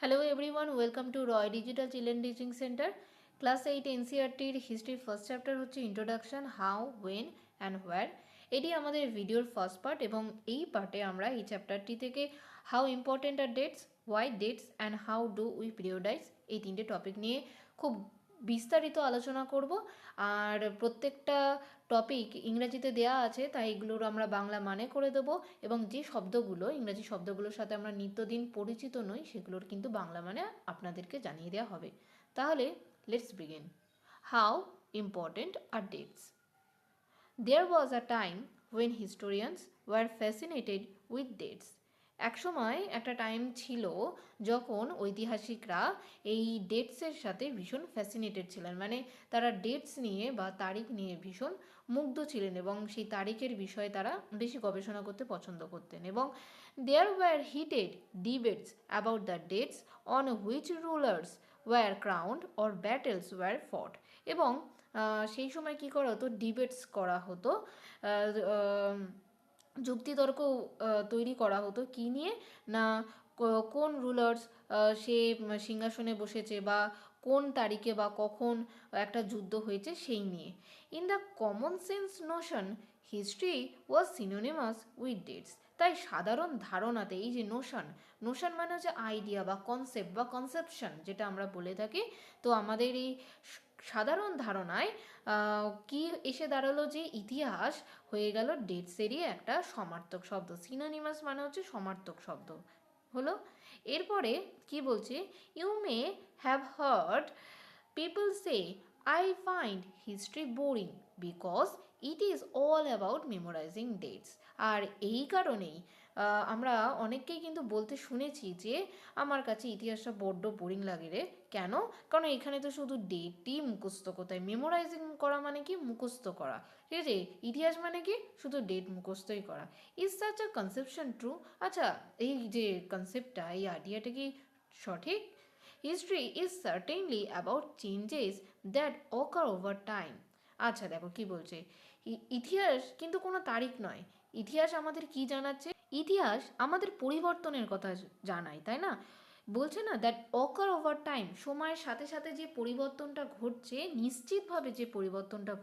Hello everyone, welcome to Roy Digital Children Teaching Center. Class 8 NCERT history first chapter হচ্ছে introduction, how, when and where. এটি আমাদের ভিডিওর first part এবং এই পার্টে আমরা এই চ্যাপ্টারটি থেকে how important are dates, why dates and how do we periodise এই তিনটে টপিক নিয়ে খুব বিস্তারিত আলোচনা করব। আর প্রত্যেকটা টপিক ইংরেজিতে দেওয়া আছে, তাই এগুলোর আমরা বাংলা মানে করে দেবো এবং যে শব্দগুলো ইংরেজি শব্দগুলোর সাথে আমরা নিত্যদিন পরিচিত নই সেগুলোর কিন্তু বাংলা মানে আপনাদেরকে জানিয়ে দেওয়া হবে। তাহলে let's begin. How important are dates. There was a time when historians were fascinated with dates. একসময় একটা টাইম ছিল যখন ঐতিহাসিকরা এই ডেটসের সাথে ভীষণ ফ্যাসিনেটেড ছিলেন, মানে তারা ডেটস নিয়ে বা তারিখ নিয়ে ভীষণ মুগ্ধ ছিলেন এবং সেই তারিখের বিষয়ে তারা বেশি গবেষণা করতে পছন্দ করতেন। এবং there were heated debates about the dates on which rulers were crowned or battles were fought. এবং সেই সময় কী করা হতো, ডিবেটস করা হতো, যুক্তিতর্ক তৈরি করা হতো কী নিয়ে না, কোন রুলার্স সে সিংহাসনে বসেছে বা কোন তারিখে বা কখন একটা যুদ্ধ হয়েছে সেই নিয়ে। In the common sense Notion history was synonymous with dates. তাই সাধারণ ধারণাতে এই যে নোশন মানে হচ্ছে আইডিয়া বা কনসেপ্ট বা কনসেপশন যেটা আমরা বলে থাকি, তো আমাদের এই সাধারণ ধারণায় কি এসে দাঁড়ালো যে ইতিহাস হয়ে গেল ডেটসেরই একটা সমার্থক শব্দ। সিনোনিমাস মানে হচ্ছে সমার্থক শব্দ হলো। এরপরে কি বলছে, you may have heard people say I find history boring because it is all about memorising dates. আর এই কারণেই আমরা অনেককেই কিন্তু বলতে শুনেছি যে আমার কাছে ইতিহাসটা বড্ড বোরিং লাগে রে। কেন? কারণ এখানে তো শুধু ডেটই মুখস্থ করতে হয়। মেমোরাইজিং করা মানে কি? মুখস্থ করা। ঠিক আছে, ইতিহাস মানে কি? শুধু ডেট মুখস্থই করা। Is such a conception true? আচ্ছা, এই যে কনসেপ্টটা, এই আইডিয়াটা কি সঠিক? History is certainly about changes that ochre over time. আচ্ছা দেখো কি বলছে, ইতিহাস কিন্তু কোনো তারিখ নয়। ইতিহাস আমাদের কি জানাচ্ছে? ইতিহাস আমাদের পরিবর্তনের কথা জানায়, তাই না? বলছে না দ্যাট অকার ওভার টাইম, সময়ের সাথে সাথে যে পরিবর্তনটা ঘটছে, নিশ্চিতভাবে যে পরিবর্তনটা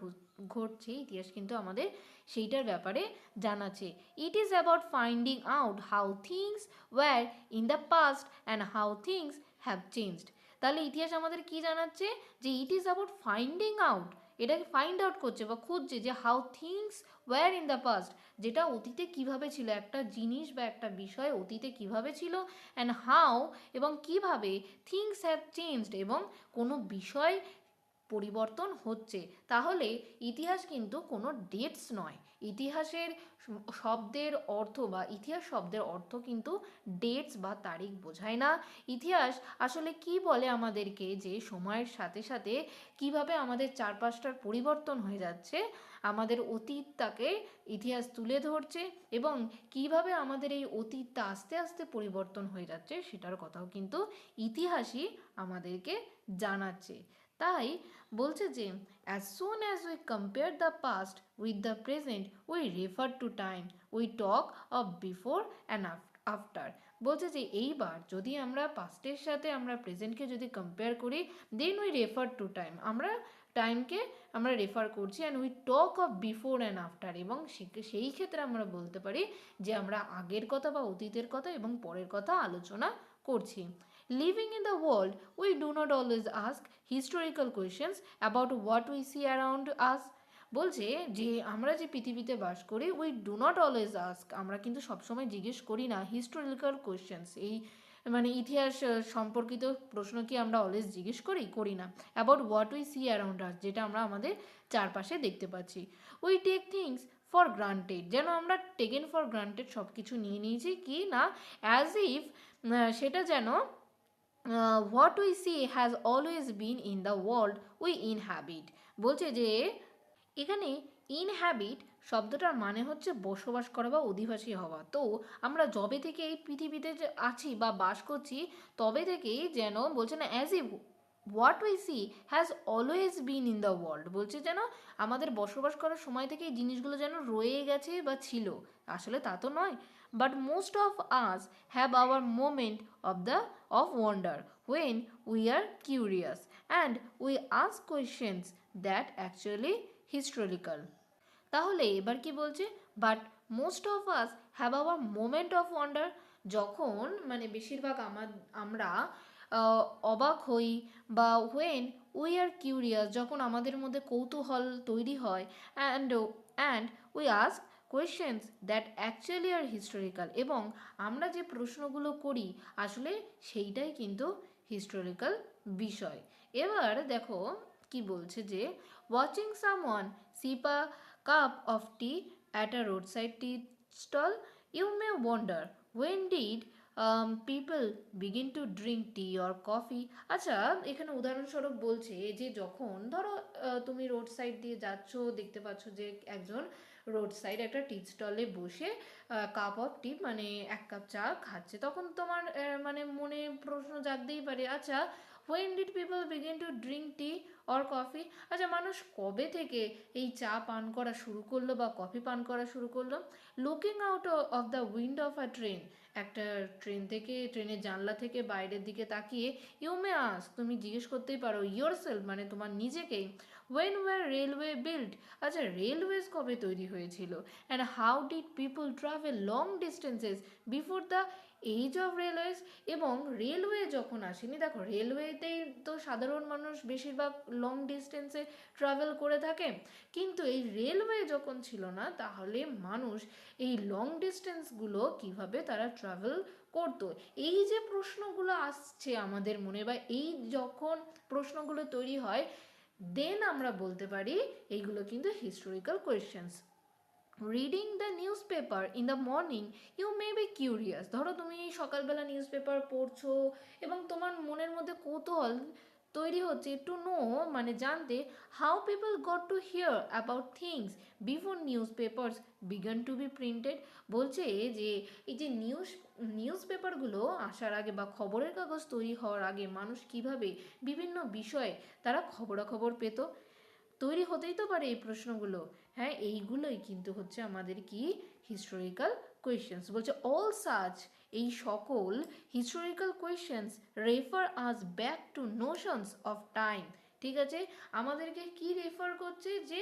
ঘটছে, ইতিহাস কিন্তু আমাদের সেইটার ব্যাপারে জানাচ্ছে। It is about finding out how things were in the past and how things have changed. তাহলে ইতিহাস আমাদের কি জানাচ্ছে? যে it is about finding out, এটাকে ফাইন্ড আউট করছে বা খুঁজছে যে how things were in the past, যেটা অতীতে কিভাবে ছিল, একটা জিনিস বা একটা বিষয় অতীতে কিভাবে ছিল, অ্যান্ড হাউ এবং কিভাবে থিংস হ্যাভ চেঞ্জড, এবং কোনো বিষয় পরিবর্তন হচ্ছে। তাহলে ইতিহাস কিন্তু কোনো ডেটস নয়। ইতিহাসের শব্দের অর্থ বা ইতিহাস শব্দের অর্থ কিন্তু ডেটস বা তারিখ বোঝায় না। ইতিহাস আসলে কি বলে আমাদেরকে, যে সময়ের সাথে সাথে কিভাবে আমাদের চারপাশটার পরিবর্তন হয়ে যাচ্ছে, আমাদের অতীতটাকে ইতিহাস তুলে ধরছে এবং কিভাবে আমাদের এই অতীতটা আস্তে আস্তে পরিবর্তন হয়ে যাচ্ছে সেটার কথাও কিন্তু ইতিহাসই আমাদেরকে জানাচ্ছে। তাই বলছে যে as soon as we compare the past with the present we refer to time, we talk of before and after. বলছে যে এইবার যদি আমরা পাস্টের সাথে আমরা প্রেজেন্টকে যদি কম্পেয়ার করি, then we refer to time, আমরা টাইমকে আমরা রেফার করছি, and we talk of before and after, এবং সেই ক্ষেত্রে আমরা বলতে পারি যে আমরা আগের কথা বা অতীতের কথা এবং পরের কথা আলোচনা করছি। Living in the world, we do not always ask historical questions about what we see around us. বলছে যে আমরা যে পৃথিবীতে বাস করি, we do not always ask, আমরা কিন্তু সবসময় জিজ্ঞেস করি না হিস্টোরিক্যাল কোয়েশ্চেন্স, এই মানে ইতিহাস সম্পর্কিত প্রশ্ন কি আমরা অলওয়েজ জিজ্ঞেস করি না। About what we see around us, যেটা আমরা আমাদের চারপাশে দেখতে পাচ্ছি। We take things for granted, যেন আমরা টেকেন ফর গ্রান্টেড সব কিছু নিয়ে নিয়েছি কি না, অ্যাজ ইফ সেটা যেন what we see has always been in the world we inhabit. বলছে যে এখানে ইনহ্যাবিট শব্দটার মানে হচ্ছে বসবাস করা বা অধিবাসী হওয়া। তো আমরা যবে থেকে এই পৃথিবীতে যে আছি বা বাস করছি, তবে থেকেই যেন বলছে না as if what we see has always been in the world, বলছে যেন আমাদের বসবাস করার সময় থেকে এই জিনিসগুলো যেন রয়ে গেছে বা ছিল। আসলে তা তো নয়। but most of us have our moment of wonder when we are curious and we ask questions that actually historical. তাহলে এবার কি বলছে, but most of us have our moment of wonder, যখন মানে বেশিরভাগ আমরা অবাক হই, বা হোয়েন উই আর কিউরিয়াস, যখন আমাদের মধ্যে কৌতূহল তৈরি হয়, and we ask questions that actually are historical, এবং আমরা যে প্রশ্নগুলো করি আসলে সেইটাই কিন্তু হিস্টোরিক্যাল বিষয়। এবার দেখো কি বলছে যে watching someone sheep a cup of tea at a roadside tea stall, you may wonder when did people begin to drink tea or coffee. আচ্ছা, এখানে উদাহরণস্বরূপ বলছে যে যখন ধরো তুমি রোড সাইড দিয়ে যাচ্ছ, দেখতে পাচ্ছ যে একজন রোড সাইড একটা টি স্টলে বসে কাপ অফ টি মানে এক কাপ চা খাচ্ছে, তখন তোমার মানে মনে প্রশ্ন জাগতেই পারে, আচ্ছা when did people begin to drink tea or coffee? আচ্ছা, মানুষ কবে থেকে এই চা পান করা শুরু করলো বা কফি পান করা শুরু করলো? Looking out of the window of a train, একটা ট্রেন থেকে, ট্রেনের জানলা থেকে বাইরের দিকে তাকিয়ে ইউ মে আস্ক, তুমি জিজ্ঞেস করতেই পারো ইয়োর সেলফ মানে তোমার নিজেকেই, ওয়েন ওয়ার রেলওয়ে বিল্ড, আচ্ছা রেলওয়েজ কবে তৈরি হয়েছিল, and how did people travel long distances before the age of railways. এবং রেলওয়ে যখন আসেনি, দেখো রেলওয়েতেই তো সাধারণ মানুষ বেশিরভাগ লং ডিস্টেন্সে ট্রাভেল করে থাকে, কিন্তু এই রেলওয়ে যখন ছিল না তাহলে মানুষ এই লং ডিস্টেন্সগুলো কিভাবে তারা ট্রাভেল করতো। এই যে প্রশ্নগুলো আসছে আমাদের মনে, বা এই যখন প্রশ্নগুলো তৈরি হয়, দেন আমরা বলতে পারি এইগুলো কিন্তু historical questions. Reading the newspaper in the morning you may be curious, ধরো তুমি সকালবেলা নিউজ পেপার পড়ছো এবং তোমার মনের মধ্যে কৌতূহল তৈরি হচ্ছে টু নো মানে জানতে how people got to hear about things before news papers began to B printed. বলছে যে এই যে নিউজ পেপারগুলো আসার আগে বা খবরের কাগজ তৈরি হওয়ার আগে মানুষ কিভাবে বিভিন্ন বিষয়ে তারা খবরাখবর পেত, তৈরি হতেই তো পারে এই প্রশ্নগুলো। হ্যাঁ, এইগুলোই কিন্তু হচ্ছে আমাদের কি হিস্টোরিক্যাল কোয়েশ্চেন্স। বলছে অল সাচ, এই সকল historical questions refer us back to notions of time. ঠিক আছে, আমাদেরকে কি রেফার করছে যে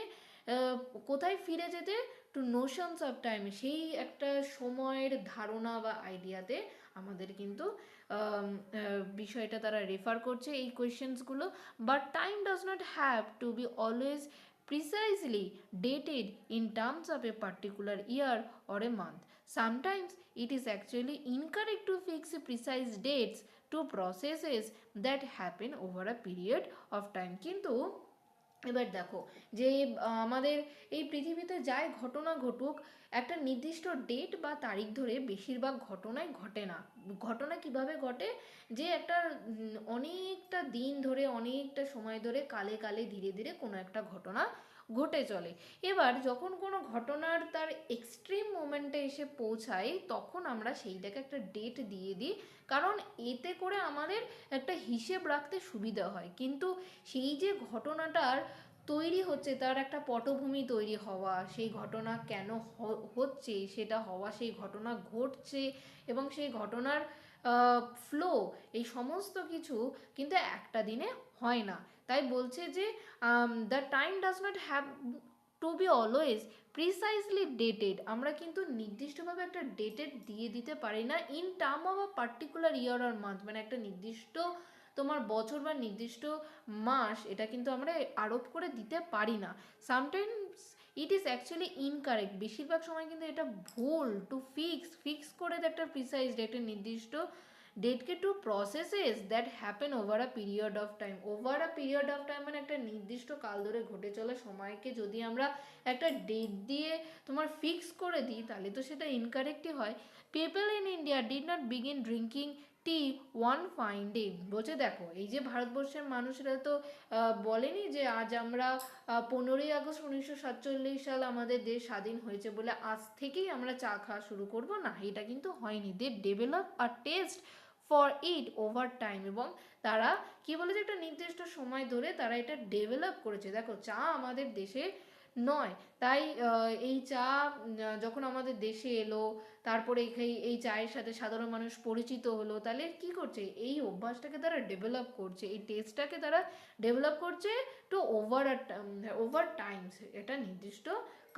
কোথায় ফিরে যেতে, টু নোশনস অফ টাইম, সেই একটা সময়ের ধারণা বা আইডিয়াতে আমাদের কিন্তু বিষয়টা তারা রেফার করছে এই কোয়েশ্চেন্সগুলো। But time does not have to be always precisely dated in terms of a particular year or a month. Sometimes it is actually incorrect to fix precise dates to processes that happen over a period of time. কিন্তু এবার দেখো যে আমাদের এই পৃথিবীতে যাই ঘটনা ঘটুক, একটা নির্দিষ্ট ডেট বা তারিখ ধরে বেশিরভাগ ঘটনাই ঘটে না। ঘটনা কিভাবে ঘটে, যে একটা অনেকটা দিন ধরে, অনেকটা সময় ধরে, কালে কালে ধীরে ধীরে কোনো একটা ঘটনা ঘটে চলে। এবার যখন কোনো ঘটনার তার এক্সট্রিম মোমেন্টে এসে পৌঁছায়, তখন আমরা সেইটাকে একটা ডেট দিয়ে দিই, কারণ এতে করে আমাদের একটা হিসেব রাখতে সুবিধা হয়। কিন্তু সেই যে ঘটনাটার তৈরি হচ্ছে, তার একটা পটভূমি তৈরি হওয়া, সেই ঘটনা কেন হচ্ছে সেটা হওয়া, সেই ঘটনা ঘটছে এবং সেই ঘটনার ফ্লো, এই সমস্ত কিছু কিন্তু একটা দিনে হয় না। তাই বলছে যে the time does not have to be always precisely dated, আমরা কিন্তু নির্দিষ্টভাবে একটা ডেটেড দিয়ে দিতে পারি না in term of a particular year আর মান্থ, মানে একটা নির্দিষ্ট তোমার বছর বা নির্দিষ্ট মাস, এটা কিন্তু আমরা আরোপ করে দিতে পারি না। Sometimes it is actually incorrect, বেশিরভাগ সময় কিন্তু এটা ভুল টু ফিক্স করে একটা প্রিসাইজ ডেটের নির্দিষ্ট ডেটকে to processes that happen over a period of time. Over a period of time মানে একটা নির্দিষ্ট কাল ধরে ঘটে চলা সময়কে যদি আমরা একটা ডেট দিয়ে তোমার ফিক্স করে দিই, তাহলে তো সেটা ইনকারেক্টই হয়। People in India did not begin drinking T one fine day. বলছে দেখো এই যে ভারতবর্ষের মানুষরা তো বলেনি যে আজ আমরা 15ই আগস্ট 1947 সাল আমাদের দেশ স্বাধীন হয়েছে বলে আজ থেকেই আমরা চা খাওয়া শুরু করব, না, এটা কিন্তু হয়নি। They develop a test for it over time, এবং তারা কি বলেছে একটা নির্দিষ্ট সময় ধরে তারা এটা ডেভেলপ করেছে। দেখো চা আমাদের দেশে নয়, তাই এই চা যখন আমাদের দেশে এলো, তারপরে এই চায়ের সাথে সাধারণ মানুষ পরিচিত হলো, তাহলে কি করছে, এই অভ্যাসটাকে তারা ডেভেলপ করছে, এই টেস্টটাকে তারা ডেভেলপ করছে টু ওভার টাইমস, এটা নির্দিষ্ট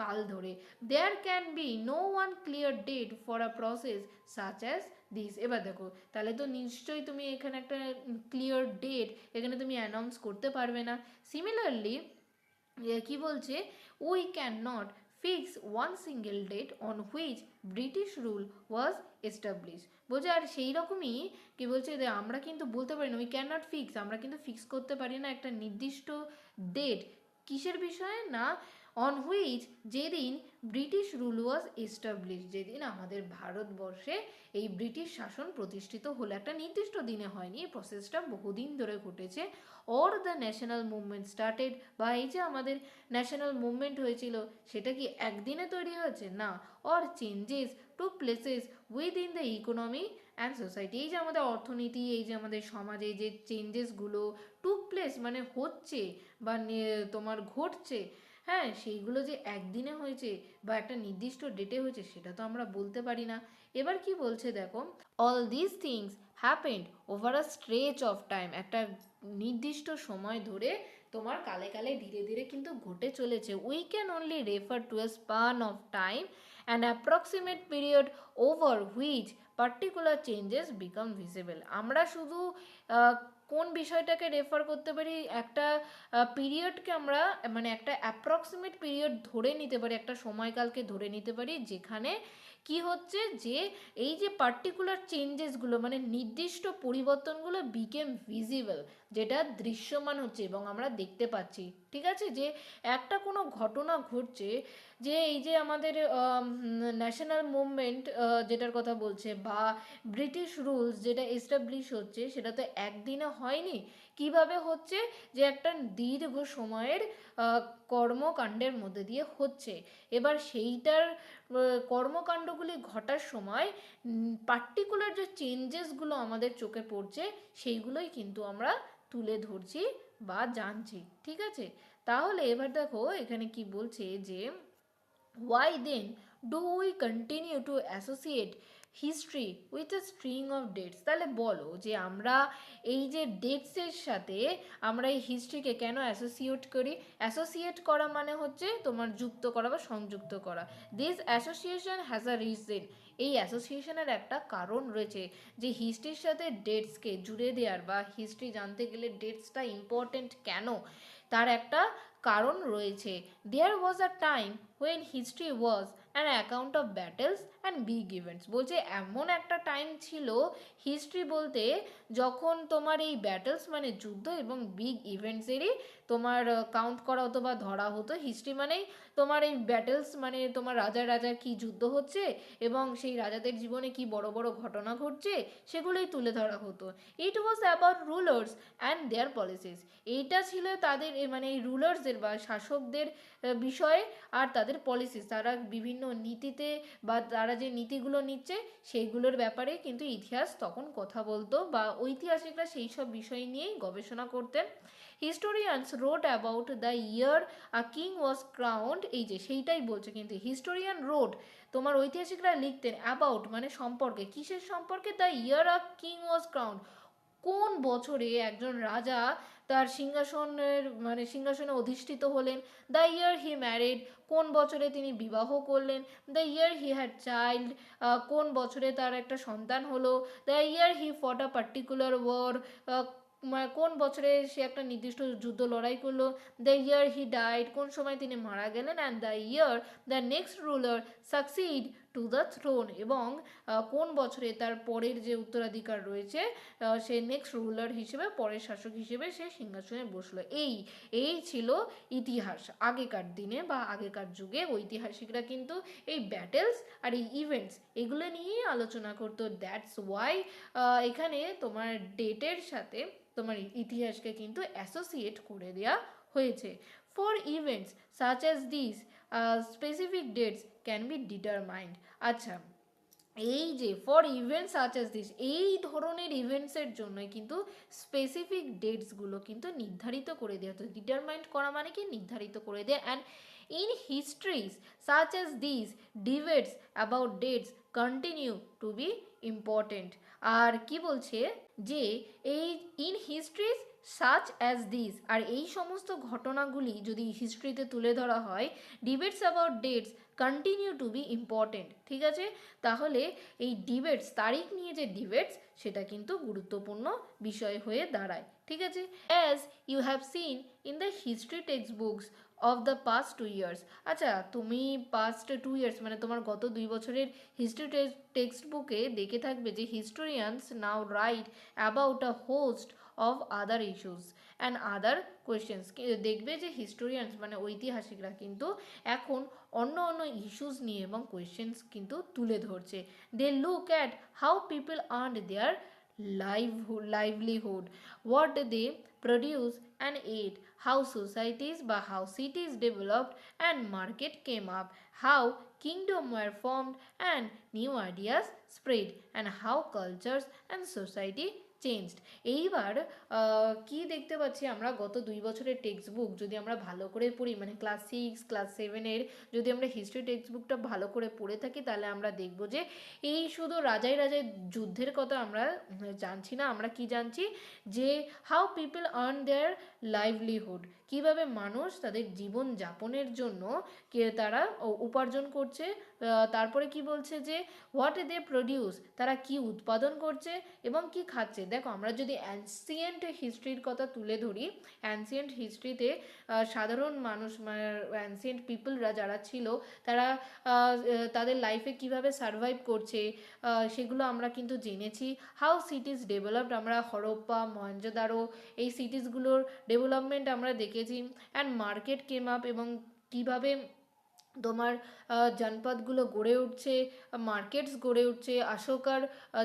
কাল ধরে। There can be no one clear date for a process such as this. এবার দেখো, তাহলে তো নিশ্চয়ই তুমি এখানে একটা ক্লিয়ার ডেট এখানে তুমি অ্যানাউন্স করতে পারবে না। সিমিলারলি কি বলছে, we can not fix one single date on which British rule was establish. বলছে আর সেই রকমই কি বলছে যে আমরা কিন্তু বলতে পারি না, উই ক্যান নট ফিক্স, আমরা কিন্তু ফিক্স করতে পারি না একটা নির্দিষ্ট ডেট, কিসের বিষয়ে না, অন হুইচ, যেদিন ব্রিটিশ রুল ওয়াজ এস্টাবলিশ, যেদিন আমাদের ভারতবর্ষে এই ব্রিটিশ শাসন প্রতিষ্ঠিত হলো, একটা নির্দিষ্ট দিনে হয়নি, এই প্রসেসটা বহুদিন ধরে ঘটেছে। Or the national movement started, বা এই যে আমাদের ন্যাশনাল মুভমেন্ট হয়েছিল সেটা কি একদিনে তৈরি হয়েছে না, or changes to places within the economy and society, এই যে আমাদের অর্থনীতি, এই যে আমাদের সমাজে যে চেঞ্জেসগুলো টুক প্লেস মানে হচ্ছে বা তোমার ঘটছে, হ্যাঁ সেইগুলো যে একদিনে হয়েছে বা একটা নির্দিষ্ট ডেটে হয়েছে সেটা তো আমরা বলতে পারি না। এবার কি বলছে দেখো, all this things happened over a stretch of time, একটা নির্দিষ্ট সময় ধরে তোমার কালে কালে ধীরে ধীরে কিন্তু ঘটে চলেছে। We can only refer to A span of time and approximate period over which particular changes become visible. আমরা শুধু কোন বিষয়টাকে রেফার করতে পারি, একটা পিরিয়ডকে আমরা মানে একটা অ্যাপ্রক্সিমেট পিরিয়ড ধরে নিতে পারি, একটা সময়কালকে ধরে নিতে পারি যেখানে কি হচ্ছে যে এই যে পার্টিকুলার চেঞ্জেসগুলো মানে নির্দিষ্ট পরিবর্তনগুলো বিকেম ভিজিবল, যেটা দৃশ্যমান হচ্ছে এবং আমরা দেখতে পাচ্ছি। ঠিক আছে, যে একটা কোনো ঘটনা ঘটছে, যে এই যে আমাদের ন্যাশনাল মুভমেন্ট যেটার কথা বলছে বা ব্রিটিশ রুলস যেটা এস্টাবলিশ হচ্ছে, সেটা তো একদিনে হয়নি। কিভাবে হচ্ছে, যে একটা দীর্ঘ সময়ের কর্মকাণ্ডের মধ্যে দিয়ে হচ্ছে। এবার সেইটার কর্মকাণ্ডগুলি ঘটার সময় পার্টিকুলার যে চেঞ্জেসগুলো আমাদের চোখে পড়ছে সেইগুলোই কিন্তু আমরা তুলে ধরছি বা জানছি। ঠিক আছে, তাহলে এবার দেখো এখানে কি বলছে যে why then do we continue to associate history with a string of dates. তাহলে বলো যে আমরা এই যে ডেটসের সাথে আমরা এই হিস্ট্রিকে কেন অ্যাসোসিয়েট করি। অ্যাসোসিয়েট করা মানে হচ্ছে তোমার যুক্ত করা বা সংযুক্ত করা। This association has a reason, এই অ্যাসোসিয়েশনের একটা কারণ রয়েছে, যে হিস্ট্রির সাথে ডেটসকে জুড়ে দেওয়ার বা হিস্ট্রি জানতে গেলে ডেটসটা ইম্পর্টেন্ট কেন, তার একটা কারণ রয়েছে। There was a time when history was an account of battles and big events. বলছে এমন একটা টাইম ছিল হিস্ট্রি বলতে যখন তোমার এই ব্যাটেলস মানে যুদ্ধ এবং বিগ ইভেন্টসেরই তোমার কাউন্ট করা হতো বা ধরা হতো। হিস্ট্রি মানেই তোমার এই ব্যাটেলস মানে তোমার রাজার রাজার কি যুদ্ধ হচ্ছে এবং সেই রাজাদের জীবনে কি বড় বড় ঘটনা ঘটছে সেগুলোই তুলে ধরা হতো। It was about rulers and their policies, এইটা ছিল তাদের মানে এই রুলার্সদের বা শাসকদের বিষয়ে আর তাদের পলিসিস, তারা বিভিন্ন নীতিতে বা তারা যে নীতিগুলো নিচ্ছে সেইগুলোর ব্যাপারে কিন্তু ইতিহাস তখন কথা বলতো বা ঐতিহাসিকরা সেই সব বিষয় নিয়েই গবেষণা করতেন। Historians wrote about the year a king was crowned, এই যে সেইটাই বলছে কিন্তু হিস্টোরিয়ান রোট, তোমার ঐতিহাসিকরা লিখতেন অ্যাবাউট মানে সম্পর্কে, কিসের সম্পর্কে, the year a king was crowned, কোন বছরে একজন রাজা তার সিংহাসনের মানে সিংহাসনে অধিষ্ঠিত হলেন, দ্য ইয়ার হি ম্যারিড, কোন বছরে তিনি বিবাহ করলেন, the year he had child, কোন বছরে তার একটা সন্তান হলো, দ্য ইয়ার হি ফট আ পার্টিকুলার ওয়ার, কোন বছরে সে একটা নির্দিষ্ট যুদ্ধ লড়াই করলো, দ্য ইয়ার হি ডাইড, কোন সময় তিনি মারা গেলেন, and the year the next ruler succeed to the thrown, এবং কোন বছরে তার পরের যে উত্তরাধিকার রয়েছে সে নেক্সট রুলার হিসেবে পরের শাসক হিসেবে সে সিংহাসনে বসলো। এই ছিল ইতিহাস আগেকার দিনে বা আগেকার যুগে। ঐতিহাসিকরা কিন্তু এই ব্যাটেলস আর এই ইভেন্টস এগুলো নিয়েই আলোচনা করতো। দ্যাটস ওয়াই এখানে তোমার ডেটের সাথে তোমার ইতিহাসকে কিন্তু অ্যাসোসিয়েট করে দেওয়া হয়েছে। For events such as this specific dates can be determined. আচ্ছা, এই যে for events such as this, এই ধরনের ইভেন্টসের জন্য কিন্তু স্পেসিফিক ডেটসগুলো কিন্তু নির্ধারিত করে দেওয়া হতো। ডিটারমাইন্ড করা মানে কি নির্ধারিত করে দেয়া। And in histories such as this debates about dates continue to be important. আর কি বলছে যে এই in histories such as this, আর এই সমস্ত ঘটনাগুলি যদি হিস্ট্রিতে তুলে ধরা হয়, debates about dates continue to be important. ঠিক আছে, তাহলে এই ডিবেটস, তারিখ নিয়ে যে ডিবেটস, সেটা কিন্তু গুরুত্বপূর্ণ বিষয় হয়ে দাঁড়ায়। ঠিক আছে, as you have seen in the history text books of the past 2 years। আচ্ছা, তুমি পাস্ট 2 years মানে তোমার গত 2 বছরের হিস্ট্রি টেক্সট বুকে দেখে থাকবে যে historians now right about a host of other issues and other questions. দেখবে যে হিস্টোরিয়ানস মানে ঐতিহাসিকরা কিন্তু এখন অন্য অন্য ইস্যুস নিয়ে এবং কোয়েশ্চেন্স কিন্তু তুলে ধরছে। They look at how people earn their livelihood, what they produce and ate, how societies বা how cities developed and market came up, how kingdom were formed and new ideas spread, and how cultures and society changed. এইবার কি দেখতে পাচ্ছি আমরা, গত 2 বছরের text book যদি আমরা ভালো করে পড়ি, মানে ক্লাস 6 ক্লাস 7-এর যদি আমরা হিস্ট্রি টেক্সট বুকটা ভালো করে পড়ে থাকি, তাহলে আমরা দেখব যে এই শুধু রাজাই রাজাই যুদ্ধের কথা আমরা জানছি না, আমরা কি জানছি যে how people earn their livelihood, কীভাবে মানুষ তাদের জীবন যাপনের জন্য তারা উপার্জন করছে। তারপরে কি বলছে যে হোয়াট দে প্রডিউস, তারা কি উৎপাদন করছে এবং কি খাচ্ছে। দেখো, আমরা যদি অ্যানসিয়েন্ট হিস্ট্রির কথা তুলে ধরি, অ্যানসিয়েন্ট হিস্ট্রিতে সাধারণ মানুষ, অ্যানসিয়েন্ট পিপলরা যারা ছিল, তারা তাদের লাইফে কিভাবে সারভাইভ করছে সেগুলো আমরা কিন্তু জেনেছি। হাউ সিটিজ ডেভেলপড, আমরা হরপ্পা, মহেঞ্জোদারো এই সিটিসগুলোর ডেভেলপমেন্ট আমরা দেখেছি। অ্যান্ড মার্কেট কেম আপ, এবং কীভাবে তোমার জনপদগুলো গড়ে উঠছে, মার্কেটস গড়ে উঠছে, অশোকার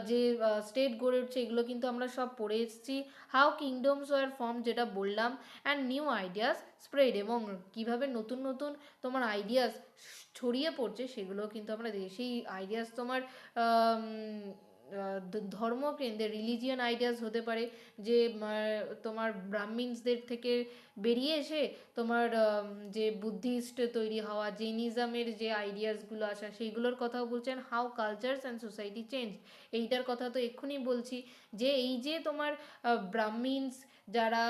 যে স্টেট গড়ে উঠছে, এগুলো কিন্তু আমরা সব পড়ে এসেছি। হাউ কিংডমস ওয়ার ফর্ম, যেটা বললাম। অ্যান্ড নিউ আইডিয়াস স্প্রেড, এবং কীভাবে নতুন নতুন তোমার আইডিয়াস ছড়িয়ে পড়ছে সেগুলো কিন্তু আমরা দেখি। সেই আইডিয়াস তোমার ধর্মকেন্দ্রে রিলিজিয়ান আইডিয়াস হতে পারে, যে তোমার ব্রাহ্মিনসদের থেকে বেরিয়ে এসে তোমার যে বুদ্ধিস্ট তৈরি হওয়া, জৈনিজমের যে আইডিয়াসগুলো আসা, সেইগুলোর কথাও বলছেন। How cultures and society change, এইটার কথা তো এক্ষুনি বলছি, যে এই যে তোমার ব্রাহ্মিনস যারা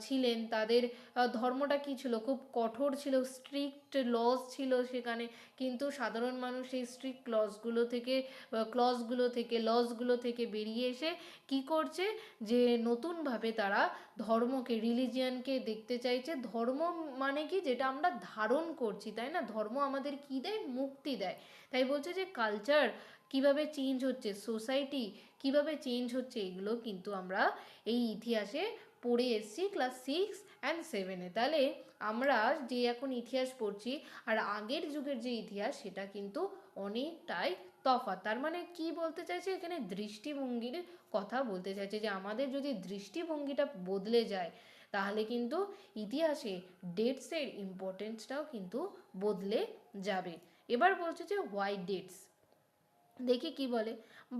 ছিলেন, তাদের ধর্মটা কী ছিল, খুব কঠোর ছিল, স্ট্রিক্ট লজ ছিল সেখানে, কিন্তু সাধারণ মানুষ এই স্ট্রিক্ট লজগুলো থেকে বেরিয়ে এসে কি করছে, যে নতুনভাবে তারা ধর্মকে, রিলিজিয়ানকে দেখতে চাইছে। ধর্ম মানে কি, যেটা আমরা ধারণ করছি, তাই না? ধর্ম আমাদের কি দেয়, মুক্তি দেয়। তাই বলছে যে কালচার কিভাবে চেঞ্জ হচ্ছে, সোসাইটি কিভাবে চেঞ্জ হচ্ছে, এগুলো কিন্তু আমরা এই ইতিহাসে পড়ে এসেছি ক্লাস 6 অ্যান্ড 7-এ। তাহলে আমরা যে এখন ইতিহাস পড়ছি আর আগের যুগের যে ইতিহাস, সেটা কিন্তু অনেকটাই তফাৎ। তার মানে কি বলতে চাইছে এখানে, দৃষ্টিভঙ্গির কথা বলতে চাইছে, যে আমাদের যদি দৃষ্টিভঙ্গিটা বদলে যায়, তাহলে কিন্তু ইতিহাসে ডেটসের ইম্পর্টেন্সটাও কিন্তু বদলে যাবে। এবার বলছে যে হোয়াই ডেটস, দেখি কি বলে।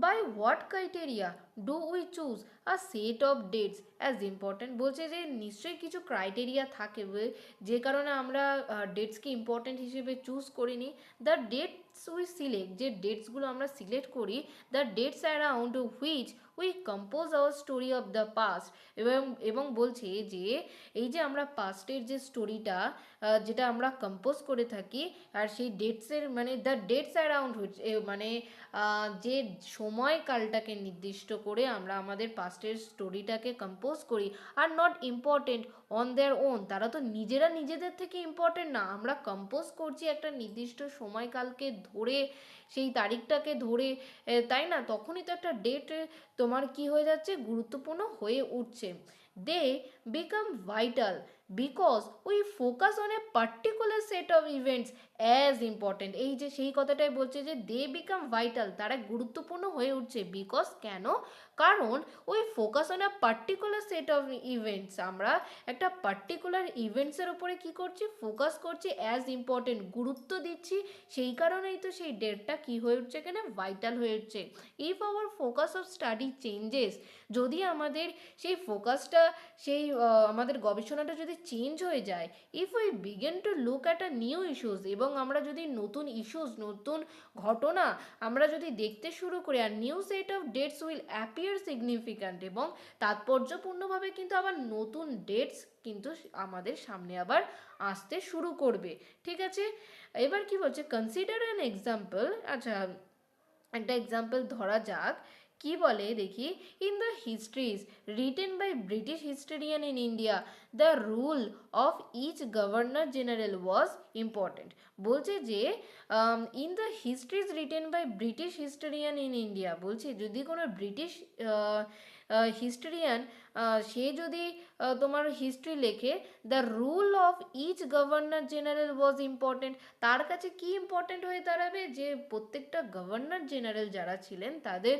By what criteria do we choose a set of dates as important, বলছে যে নিশ্চয়ই কিছু ক্রাইটেরিয়া থাকে যে কারণে আমরা ডেটসকে ইম্পর্টেন্ট হিসেবে চুজ করিনি। দ্য ডেটস উই সিলেক্ট, যে ডেটসগুলো আমরা সিলেক্ট করি, the dates around which we compose our story of the past, এবং বলছে যে এই যে আমরা পাস্টের যে স্টোরিটা যেটা আমরা কম্পোজ করে থাকি, আর সেই ডেটসের মানে দ্য ডেটস অ্যারাউন্ড হুইচ, মানে যে সময়কালটাকে নির্দিষ্ট করে আমরা আমাদের পাস্টের স্টোরিটাকে কম্পোজ করি, are not important on their own, তারা তো নিজেদের থেকে ইম্পর্টেন্ট না, আমরা কম্পোজ করছি একটা নির্দিষ্ট সময়কালকে ধরে, সেই তারিখটাকে ধরে, তাই না? তখনই তো একটা ডেট তোমার কি হয়ে যাচ্ছে, গুরুত্বপূর্ণ হয়ে উঠছে। They become vital because we focus on a particular set of events as important, এই যে সেই কথাটাই বলছে যে দে বিকাম ভাইটাল, তারা গুরুত্বপূর্ণ হয়ে উঠছে। বিকজ কেন, কারণ ওই focus on a particular set of events, আমরা একটা পার্টিকুলার ইভেন্টসের ওপরে কি করছি, ফোকাস করছি, অ্যাজ ইম্পর্টেন্ট গুরুত্ব দিচ্ছি, সেই কারণেই তো সেই ডেটটা কি হয়ে উঠছে, এখানে ভাইটাল হয়ে উঠছে। If our focus of study changes, যদি আমাদের সেই ফোকাসটা, সেই আমাদের গবেষণাটা যদি চেঞ্জ হয়ে যায়, if we begin to look at a new issues, এবং আমরা যদি নতুন ইস্যুস, নতুন ঘটনা আমরা যদি দেখতে শুরু করি, আর new set of dates will appear significant, এবং তাৎপর্যপূর্ণভাবে কিন্তু আবার নতুন ডেটস কিন্তু আমাদের সামনে আবার আসতে শুরু করবে। ঠিক আছে, এবার কি বলছে, কনসিডার অ্যান এক্সাম্পল। আচ্ছা, একটা এক্সাম্পল ধরা যাক। কি বলে দেখি, in the histories written by British historian in India the rule of each governor general was important. বলছে যে in the histories written by British historian in India, বলছে যদি কোনো ব্রিটিশ হিস্টোরিয়ান সে যদি তোমার হিস্ট্রি লেখে, the rule of each governor general was important, তার কাছে কি ইম্পর্টেন্ট হয়ে দাঁড়াবে, যে প্রত্যেকটা গভর্নর জেনারেল যারা ছিলেন তাদের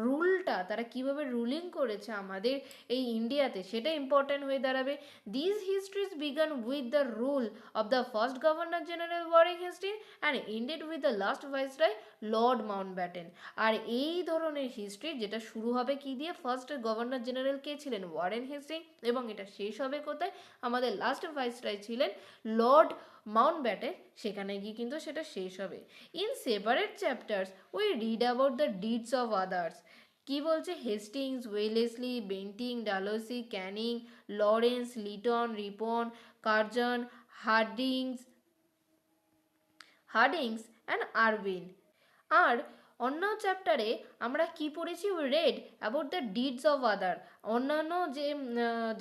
রুলটা, তারা কিভাবে রুলিং করেছে আমাদের এই ইন্ডিয়াতে, সেটা ইম্পর্টেন্ট হয়ে দাঁড়াবে। This histories began with the rule of the first governor general Warren Hasting and ended with the last viceroy Lord Mountbatten. আর এই ধরনের হিস্ট্রি যেটা শুরু হবে কি দিয়ে, ফার্স্ট গভর্নর জেনারেল কে ছিলেন, ওয়ারেন হেস্টিং, এবং এটা শেষ হবে কোথায়, আমাদের লাস্ট ভাইসরয় ছিলেন লর্ড মাউন্টব্যাটেন, সেখানে গিয়ে কিন্তু সেটা শেষ হবে। In separate chapters we read about the deeds of others. কি বলছে, Hastings, Wellesley, Bentinck, Dalhousie, Canning, Lawrence, Lytton, Ripon, Curzon, Hardings and Irwin. আর অন্য চ্যাপ্টারে আমরা কি পড়েছি, read about the deeds of other, অন্যান্য যে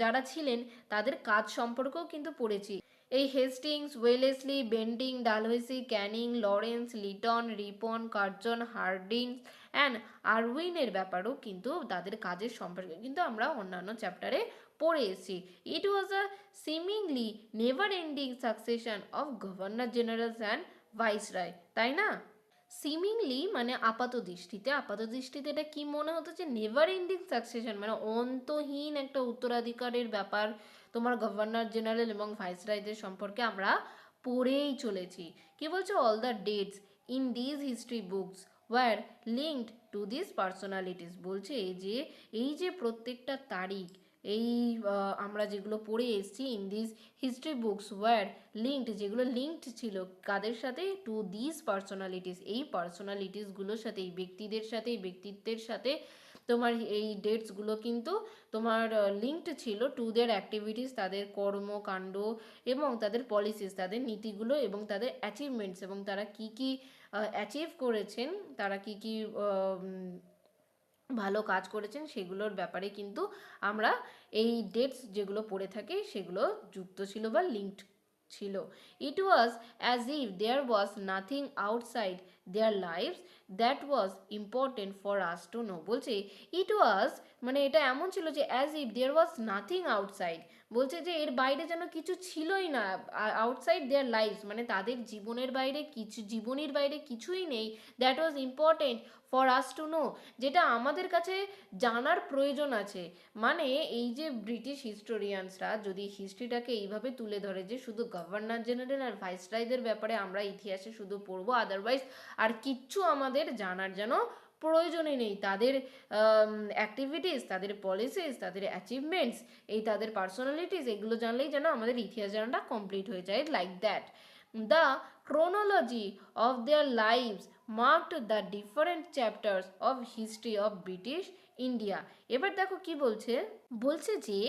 যারা ছিলেন তাদের কাজ সম্পর্কেও কিন্তু পড়েছি। এই Hastings, Wellesley, Bentinck, Dalhousie, Canning, Lawrence, Lytton, Ripon, Curzon, Hardings and আরউইনের ব্যাপারেও কিন্তু তাদের কাজের সম্পর্কে কিন্তু আমরা অন্যান্য চ্যাপ্টারে পড়ে এসেছি। It was a seemingly never ending succession of governor generals and viceroy, তাই না? সিমিংলি মানে আপাত দৃষ্টিতে, এটা কি মনে হতো, যে নেভার এন্ডিং সাকসেশন মানে অন্তহীন একটা উত্তরাধিকারের ব্যাপার তোমার গভর্নর জেনারেল এবং ভাইসরয়দের সম্পর্কে আমরা পড়েই চলেছি। কি বলছো, all the dates in this history books were linked to this personalities. বলছে এই যে প্রত্যেকটা তারিখ, এই আমরা যেগুলো পড়ে এসেছি in this history books were linked, যেগুলো লিঙ্কড ছিল কাদের সাথে, টু দিস পার্সোনালিটিস, এই পার্সোনালিটিসগুলোর সাথে, এই ব্যক্তিদের সাথে, এই ব্যক্তিত্বের সাথে তোমার এই ডেটসগুলো কিন্তু তোমার লিঙ্কড ছিল টু দেয়ার অ্যাক্টিভিটিস, তাদের কর্মকাণ্ড এবং তাদের পলিসিস, তাদের নীতিগুলো এবং তাদের অ্যাচিভমেন্টস, এবং তারা কি কি অ্যাচিভ করেছেন, তারা কি কি ভালো কাজ করেছেন, সেগুলোর ব্যাপারে কিন্তু আমরা এই ডেটস যেগুলো পড়ে থাকি সেগুলো যুক্ত ছিল বা লিঙ্কড ছিল। It was as if there was nothing outside their lives that was important for us to know. বলছে ইট ওয়াজ মানে এটা এমন ছিল যে as if there was nothing outside, বলছে যে এর বাইরে যেন কিছু ছিলই না, আউটসাইড দেয়ার লাইফস মানে তাদের জীবনের বাইরে কিছু, জীবনীর বাইরে কিছুই নেই, that was important for us to no, যেটা আমাদের কাছে জানার প্রয়োজন আছে। মানে এই যে ব্রিটিশ হিস্টোরিয়ানসরা যদি হিস্ট্রিটাকে এইভাবে তুলে ধরে যে শুধু গভর্নর জেনারেল আর ভাইসরয়দের ব্যাপারে আমরা ইতিহাসে শুধু পড়বো, আদারওয়াইজ আর কিচ্ছু আমাদের জানার যেন প্রয়োজনই নেই, তাদের অ্যাক্টিভিটিস, তাদের পলিসিস, তাদের অ্যাচিভমেন্টস, এই তাদের পার্সোনালিটিস, এগুলো জানলেই যেন আমাদের ইতিহাস জানাটা কমপ্লিট হয়ে যায়, like that the chronology of their lives marked the different chapters of history of British India। এবার দেখো কি বলছে, বলছে যে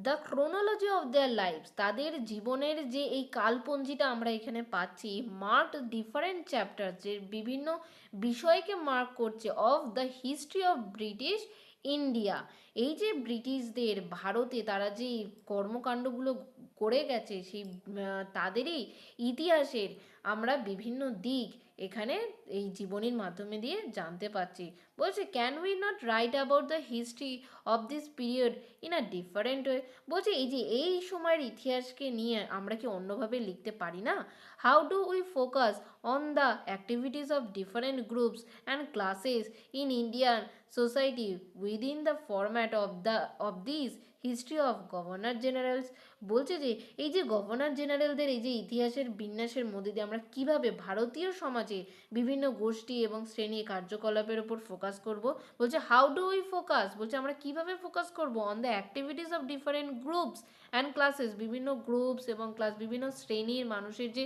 the chronology of their lives, তাদের জীবনের যে এই কালপঞ্জিটা আমরা এখানে পাচ্ছি, মার্কড ডিফারেন্ট চ্যাপ্টার, যে বিভিন্ন বিষয়কে মার্ক করছে, of the history of British India, এই যে ব্রিটিশদের ভারতে তারা যে কর্মকাণ্ডগুলো করে গেছে সেই তাদেরই ইতিহাসের আমরা বিভিন্ন দিক এখানে এই জীবনীর মাধ্যমে দিয়ে জানতে পারছি। বলছে can we not right about the history of this period in a different way. বলছে এই যে এই সময়ের ইতিহাসকে নিয়ে আমরা কি অন্যভাবে লিখতে পারি না? How do we focus on the activities of different groups and classes in Indian society within the format of these history of governor generals. বলছে যে এই যে গভর্নর জেনারেলদের এই যে ইতিহাসের বিন্যাসের মধ্যে দিয়ে আমরা কিভাবে ভারতীয় সমাজে বিভিন্ন গোষ্ঠী এবং শ্রেণী কার্যকলাপের উপর ফোকাস করব। বলছে হাউ ডু উই ফোকাস, বলছে আমরা কিভাবে ফোকাস করব on the activities of different groups and classes, বিভিন্ন গ্রুপস এবং ক্লাস বিভিন্ন শ্রেণীর মানুষের যে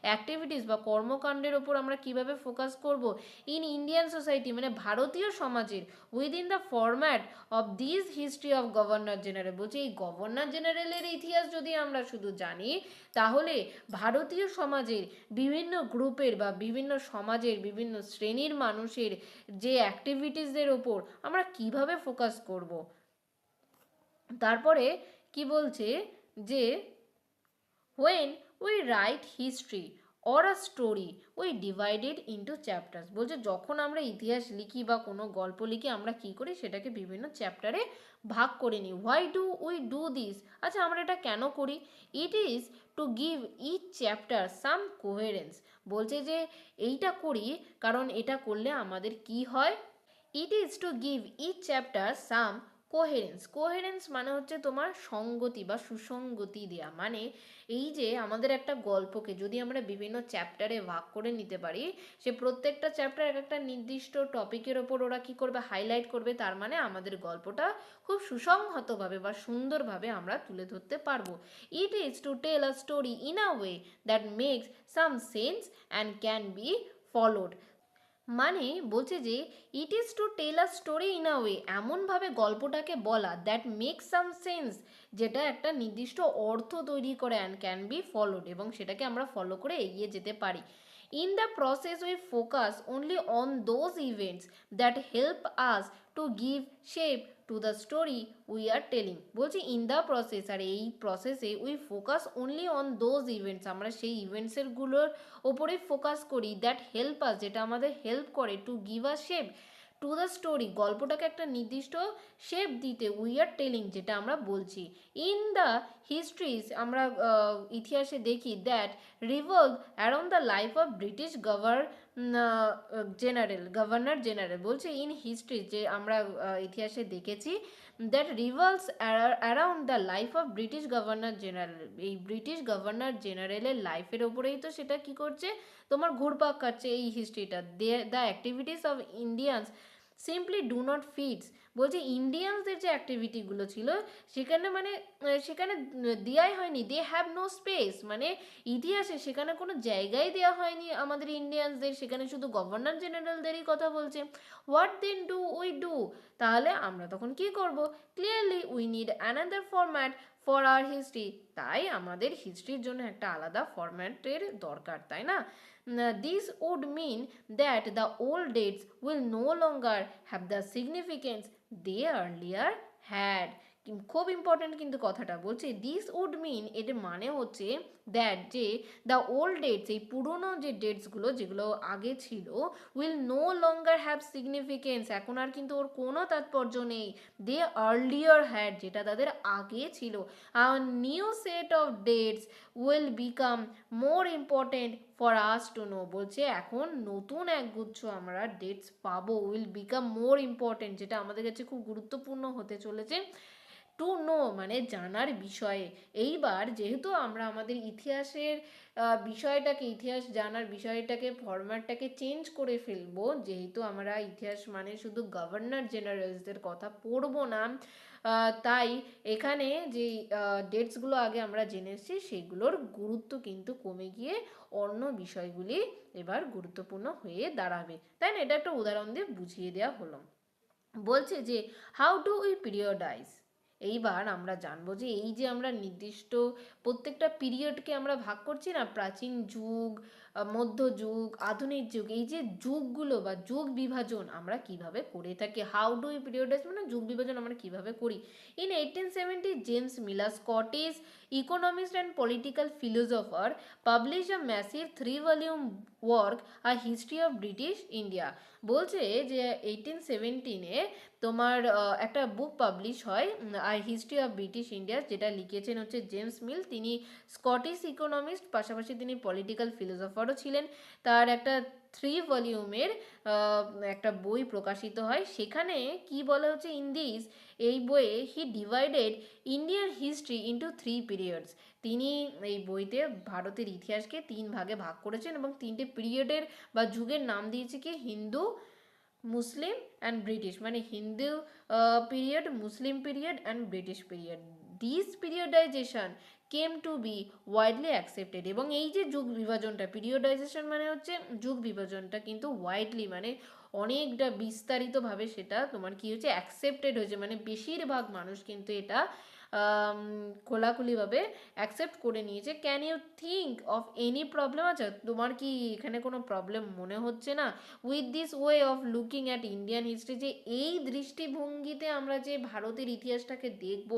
অ্যাক্টিভিটিস বা কর্মকাণ্ডের ওপর আমরা কিভাবে ফোকাস করব ইন ইন্ডিয়ান সোসাইটি, মানে ভারতীয় সমাজের within the format of this history of governor general. বলছে এই গভর্নর জেনারেলের ইতিহাস যদি আমরা শুধু জানি তাহলে ভারতীয় সমাজের বিভিন্ন গ্রুপের বা বিভিন্ন সমাজের বিভিন্ন শ্রেণীর মানুষের যে অ্যাক্টিভিটিসদের ওপর আমরা কিভাবে ফোকাস করব। তারপরে কি বলছে যে when we write history or a story we divide it into chapters। বলছে যখন আমরা ইতিহাস লিখি বা কোনো গল্প লিখি আমরা কি করি সেটাকে বিভিন্ন চ্যাপ্টারে ভাগ করে নিই। why do we do this, আচ্ছা আমরা এটা কেন করি? it is to give each chapter some coherence। বলছে যে এইটা করি কারণ এটা করলে আমাদের কি হয়, it is to give each chapter some coherence মানে হচ্ছে তোমার সঙ্গতি বা সুসঙ্গতি দেয়া। মানে এই যে আমাদের একটা গল্পকে যদি আমরা বিভিন্ন চ্যাপ্টারে ভাগ করে নিতে পারি, সে প্রত্যেকটা চ্যাপ্টার এক একটা নির্দিষ্ট টপিকের ওপর ওরা কি করবে, হাইলাইট করবে, তার মানে আমাদের গল্পটা খুব সুসংহতভাবে বা সুন্দরভাবে আমরা তুলে ধরতে পারবো। It is to tell a story in a way that makes some sense and can be followed. মানে বলছে যে it is to tell a story in a way, এমনভাবে গল্পটাকে বলা দ্যাট মেক সাম সেন্স, যেটা একটা নির্দিষ্ট অর্থ তৈরি করে অ্যান্ড ক্যান বি ফলোড, এবং সেটাকে আমরা ফলো করে এগিয়ে যেতে পারি। In the process we focus only on those events that help us to give shape to the story we are telling. বলছি ইন দ্য প্রসেস, আর এই প্রসেসে we focus only on those events, আমরা সেই ইভেন্টসেরগুলোর ওপরে ফোকাস করি that help us, যেটা আমাদের help করে to give a shape to the story, গল্পটাকে একটা নির্দিষ্ট শেপ দিতে, উই আর টেলিং, যেটা আমরা বলছি। ইন দ্য হিস্ট্রিজ আমরা ইতিহাসে দেখি that revolve around the life of British governor general. বলছে ইন হিস্ট্রি যে আমরা ইতিহাসে দেখেছি that revolves around the life of British governor general, এই ব্রিটিশ গভর্নর জেনারেলের লাইফের ওপরেই তো সেটা কি করছে, তোমার ঘুরপাক খাচ্ছে এই হিস্ট্রিটা। The activities of Indians simply do not fits. বলছে ইন্ডিয়ানসদের যে অ্যাক্টিভিটিগুলো ছিল সেখানে মানে সেখানে দেওয়াই হয়নি, দে হ্যাভ নো স্পেস, মানে ইতিহাসে সেখানে কোনো জায়গাই দেওয়া হয়নি আমাদের ইন্ডিয়ানসদের, সেখানে শুধু গভর্নর জেনারেলদেরই কথা বলছে। What then do we do, তাহলে আমরা তখন কি করব, clearly we need another format for our history, তাই আমাদের হিস্ট্রির জন্য একটা আলাদা ফরম্যাটের দরকার, তাই না? This would mean that the old dates will no longer have the significance they earlier had। খুব ইম্পর্টেন্ট কিন্তু কথাটা, বলছে দিস উড মিন, এর মানে হচ্ছে দ্যাট যে দ্য ওল্ড ডেটস, এই পুরনো যে ডেটসগুলো যেগুলো আগে ছিল, will no longer have significance, এখন আর কিন্তু ওর কোনো তাৎপর্য নেই, দে আর্লিয়ার হ্যাড, যেটা তাদের আগে ছিল। আর new set of dates will become more important for us to know. বলছে এখন নতুন একগুচ্ছ আমরা ডেটস পাবো, উইল বিকাম মোর ইম্পর্টেন্ট, যেটা আমাদের কাছে খুব গুরুত্বপূর্ণ হতে চলেছে, টু নো মানে জানার বিষয়ে। এইবার যেহেতু আমরা আমাদের ইতিহাসের বিষয়টাকে, ইতিহাস জানার বিষয়টাকে ফরম্যাটটাকে চেঞ্জ করে ফেলবো, যেহেতু আমরা ইতিহাস মানে শুধু গভর্নর জেনারেলসদের কথা পড়বো না, তাই এখানে যে ডেটসগুলো আগে আমরা জেনে এসেছি সেগুলোর গুরুত্ব কিন্তু কমে গিয়ে অন্য বিষয়গুলি এবার গুরুত্বপূর্ণ হয়ে দাঁড়াবে, তাই না? এটা একটা উদাহরণ দিয়ে বুঝিয়ে দেওয়া হলো। বলছে যে হাউ ডু উই পিরিয়ডাইজ, এইবার আমরা জানবো যে এই যে আমরা নির্দিষ্ট প্রত্যেকটা পিরিয়ডকে আমরা ভাগ করছি না, প্রাচীন যুগ, মধ্যযুগ, আধুনিক যুগ, এই যে যুগগুলো বা যুগ বিভাজন আমরা কিভাবে করে থাকি, হাউ ডু উই পিরিয়ডাইজ মানে যুগ বিভাজন আমরা কিভাবে করি। In 1870 James Miller, Scottish economist and political philosopher, publish a massive 3 volume work a history of British India. বলছে যে 1817-এ তোমার একটা বুক পাবলিশ হয় I history of British India, যেটা লিখেছেন হচ্ছে জেমস মিল, তিনি স্কটিশ ইকোনমিস্ট, পাশাপাশি তিনি পলিটিক্যাল ফিলোসফার মেথডও ছিলেন। তার একটা 3 ভলিউমের একটা বই প্রকাশিত হয়, সেখানে কি বলা হচ্ছে ইন দিস, এই বইয়ে হি divided Indian history into 3 periods. তিনি এই বইতে ভারতের ইতিহাসকে 3 ভাগে ভাগ করেছেন এবং 3টে পিরিয়ডের বা যুগের নাম দিয়েছে কি হিন্দু, মুসলিম অ্যান্ড ব্রিটিশ, মানে Hindu period, Muslim period and British period. This periodisation came to be widely accepted. এবং এই যে যুগ বিভাজনটা, পিরিয়ডাইজেশন মানে হচ্ছে যুগ বিভাজনটা, কিন্তু ওয়াইডলি মানে অনেকটা বিস্তারিতভাবে সেটা তোমার কি হচ্ছে অ্যাকসেপ্টেড হয়েছে, মানে বেশিরভাগ মানুষ কিন্তু এটা খোলাখুলিভাবে অ্যাকসেপ্ট করে নিয়েছে। Can you think of any problem? আছে তোমার কি এখানে কোনো প্রবলেম মনে হচ্ছে না with this way of looking at Indian history, যে এই দৃষ্টিভঙ্গিতে আমরা যে ভারতের ইতিহাসটাকে দেখব,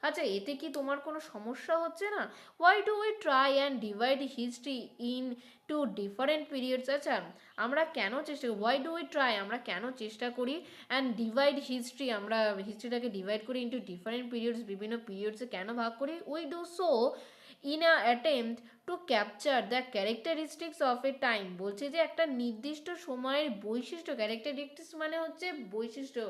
আচ্ছা এতে কি তোমার কোনো সমস্যা হচ্ছে না? Why do we try and divide history into different periods? আচ্ছা আমরা কেন চেষ্টা করি, ওয়াই ডু উই ট্রাই, আমরা কেন চেষ্টা করি অ্যান্ড ডিভাইড হিস্ট্রি, আমরা হিস্ট্রিটাকে ডিভাইড করি ইন্টু ডিফারেন্ট পিরিয়ডস, বিভিন্ন পিরিয়ডসে কেন ভাগ করি? We do so in a attempt to capture the characteristics of A time. বলছে যে একটা নির্দিষ্ট সময়ের বৈশিষ্ট্য, ক্যারেক্টারিস্টিক্স মানে হচ্ছে বৈশিষ্ট্য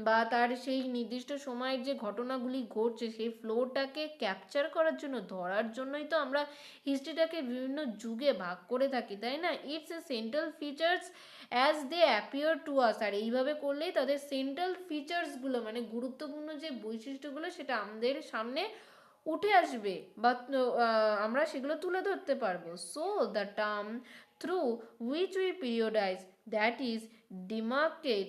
বা তার সেই নির্দিষ্ট সময়ের যে ঘটনাগুলি ঘটছে সেই ফ্লোটাকে ক্যাপচার করার জন্য, ধরার জন্যই তো আমরা হিস্ট্রিটাকে বিভিন্ন যুগে ভাগ করে থাকি, তাই না? It's a central features as they appear to us. আর এইভাবে করলেই তাদের সেন্ট্রাল ফিচার্সগুলো মানে গুরুত্বপূর্ণ যে বৈশিষ্ট্যগুলো সেটা আমাদের সামনে উঠে আসবে বা আমরা সেগুলো তুলে ধরতে পারবো। So the term through which we periodise, that is demarcate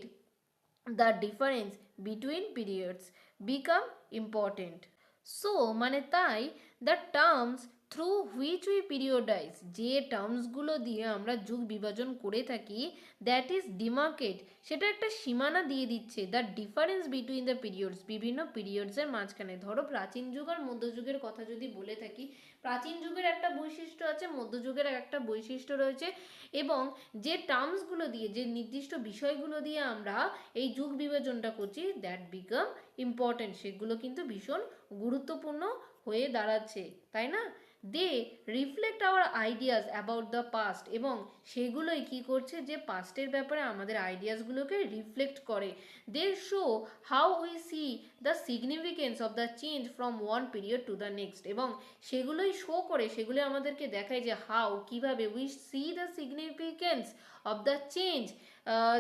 the difference between periods become important. So মানে তাই the terms through which we periodise, যে টার্মসগুলো দিয়ে আমরা যুগ বিভাজন করে থাকি, দ্যাট ইজ ডিমার্কেট, সেটা একটা সীমানা দিয়ে দিচ্ছে the difference between the periods, বিভিন্ন পিরিয়ডসের মাঝখানে। ধরো প্রাচীন যুগ আর মধ্যযুগের কথা যদি বলে থাকি, প্রাচীন যুগের একটা বৈশিষ্ট্য আছে, মধ্যযুগের একটা বৈশিষ্ট্য রয়েছে, এবং যে টার্মসগুলো দিয়ে, যে নির্দিষ্ট বিষয়গুলো দিয়ে আমরা এই যুগ বিভাজনটা করছি, দ্যাট বিকাম ইম্পর্টেন্ট, সেগুলো কিন্তু ভীষণ গুরুত্বপূর্ণ হয়ে দাঁড়াচ্ছে, তাই না? They reflect our ideas about the past, এবং সেগুলোই কি করছে, যে পাস্টের ব্যাপারে আমাদের আইডিয়াসগুলোকে রিফ্লেক্ট করে। They show how we see the significance of the change from one period to the next, এবং সেগুলোই শো করে, সেগুলো আমাদেরকে দেখায় যে হাউ, কিভাবে, we see the significance of the change,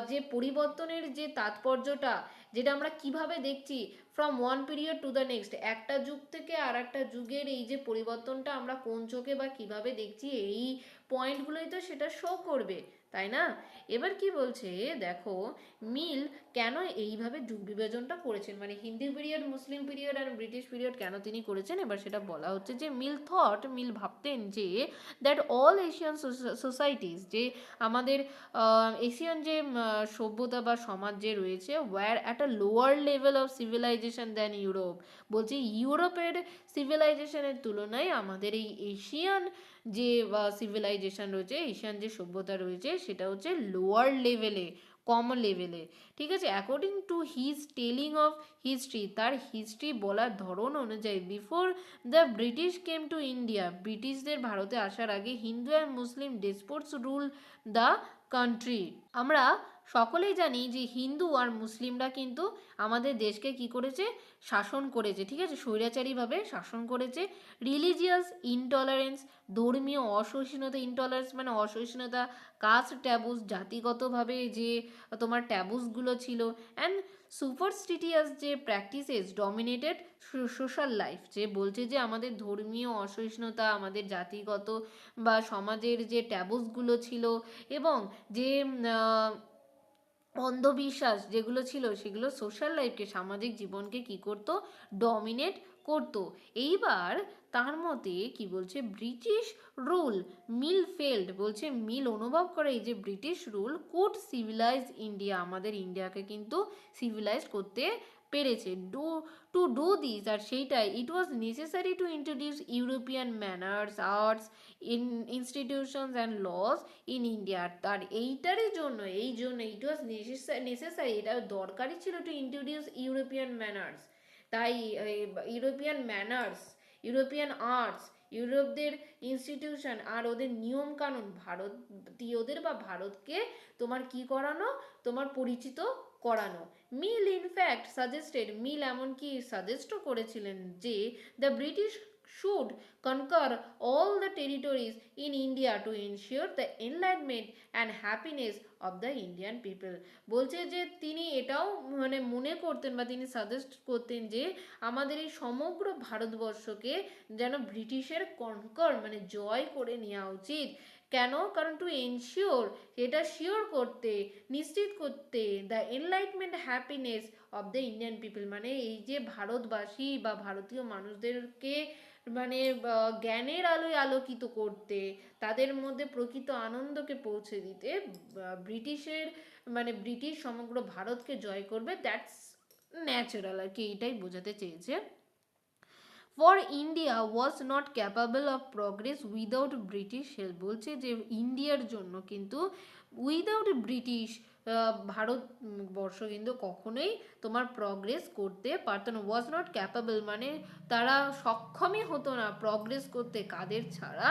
যে পরিবর্তনের যে তাৎপর্যটা, যেটা আমরা কিভাবে দেখছি from one period to the next, একটা যুগ থেকে আর একটা যুগের এই যে পরিবর্তনটা আমরা কোন চোখে বা কিভাবে দেখছি, এই পয়েন্টগুলোই তো সেটা শো করবে, তাই না? এবার কি বলছে দেখো, মিল কেন এইভাবে যুগ বিভাজনটা করেছেন, মানে হিন্দু পিরিয়ড, মুসলিম পিরিয়ড আর ব্রিটিশ পিরিয়ড কেন তিনি করেছেন, এবার সেটা বলা হচ্ছে যে মিল ভাবতেন যে দ্যাট অল এশিয়ান সোসাইটিস, যে আমাদের এশিয়ান যে সভ্যতা বা সমাজ যে রয়েছে, were at a lower level of civilisation than Europe. বলছে ইউরোপের সিভিলাইজেশনের তুলনায় আমাদের এই এশিয়ান যে সিভিলাইজেশন রয়েছে, এশিয়ান যে সভ্যতা রয়েছে, সেটা হচ্ছে লোয়ার লেভেলে, কম লেভেলে, ঠিক আছে? According to his telling of history, তার হিস্ট্রি বলার ধরন অনুযায়ী, before the British came to India, ব্রিটিশদের ভারতে আসার আগে Hindu and Muslim despots rule the country. আমরা সকলেই জানি যে হিন্দু আর মুসলিমরা কিন্তু আমাদের দেশকে কি করেছে, শাসন করেছে, ঠিক আছে, স্বৈরাচারীভাবে শাসন করেছে। রিলিজিয়াস ইনটলারেন্স, ধর্মীয় অসহিষ্ণুতা, ইনটলারেন্স মানে অসহিষ্ণুতা, কাস্ট ট্যাবুস, জাতিগতভাবে যে তোমার ট্যাবুসগুলো ছিল, অ্যান্ড সুপারস্টিটিয়াস যে প্র্যাকটিসেস ডমিনেটেড সোশ্যাল লাইফ, যে বলছে যে আমাদের ধর্মীয় অসহিষ্ণুতা, আমাদের জাতিগত বা সমাজের যে ট্যাবুসগুলো ছিল, এবং যে অন্ধবিশ্বাস যেগুলো ছিল, সেগুলো সোশ্যাল লাইফকে, সামাজিক জীবনকে কি করতো, ডমিনেট করতো। এইবার তার মতে কি বলছে, ব্রিটিশ রুল মিল ফেল্ড, বলছে মিল অনুভব করে এই যে British rule could civilise India, আমাদের ইন্ডিয়াকে কিন্তু সিভিলাইজ করতে পেরেছে। টু ডু দিস, আর সেইটাই it was necessary to introduce European manners, arts, institutions and laws in India. আর এইটারই জন্য, এই জন্য ইট ওয়াজ নেসেসারি, এটা দরকারই ছিল টু ইন্ট্রোডিউস ইউরোপিয়ান ম্যানার্স। তাই ইউরোপিয়ান ম্যানার্স, ইউরোপিয়ান আর্টস, ইউরোপদের ইনস্টিটিউশন আর ওদের নিয়ম কানুন ভারতীয়দের বা ভারতকে তোমার কি করানো, তোমার পরিচিত করানো। মিল ইনফ্যাক্ট সাজেস্টেড, মিল এমনকি সাজেস্টও করেছিলেন যে the British should conquer all the territories in India to ensure the enlightenment and happiness of the Indian people. বলছে যে তিনি এটাও মানে মনে করতেন বা তিনি সাজেস্ট করতেন যে আমাদের এই সমগ্র ভারতবর্ষকে যেন ব্রিটিশের কনকর মানে জয় করে নেওয়া উচিত। কেন? কারণ টু এনশিওর, এটা শিওর করতে, নিশ্চিত করতে, the enlightenment happiness of the Indian people, মানে এই যে ভারতবাসী বা ভারতীয় মানুষদেরকে মানে জ্ঞানের আলোয় আলোকিত করতে, তাদের মধ্যে প্রকৃত আনন্দকে পৌঁছে দিতে ব্রিটিশের মানে ব্রিটিশ সমগ্র ভারতকে জয় করবে, দ্যাটস ন্যাচারাল আর কি, এটাই বোঝাতে চেয়েছে। For India was not capable of progress without British help, বলছে যে ইন্ডিয়ার জন্য কিন্তু উইদাউট ব্রিটিশ ভারতবর্ষ কিন্তু কখনোই তোমার প্রগ্রেস করতে পারতো না। ওয়াজ নট ক্যাপাবল মানে তারা সক্ষমই হতো না প্রগ্রেস করতে, কাদের ছাড়া?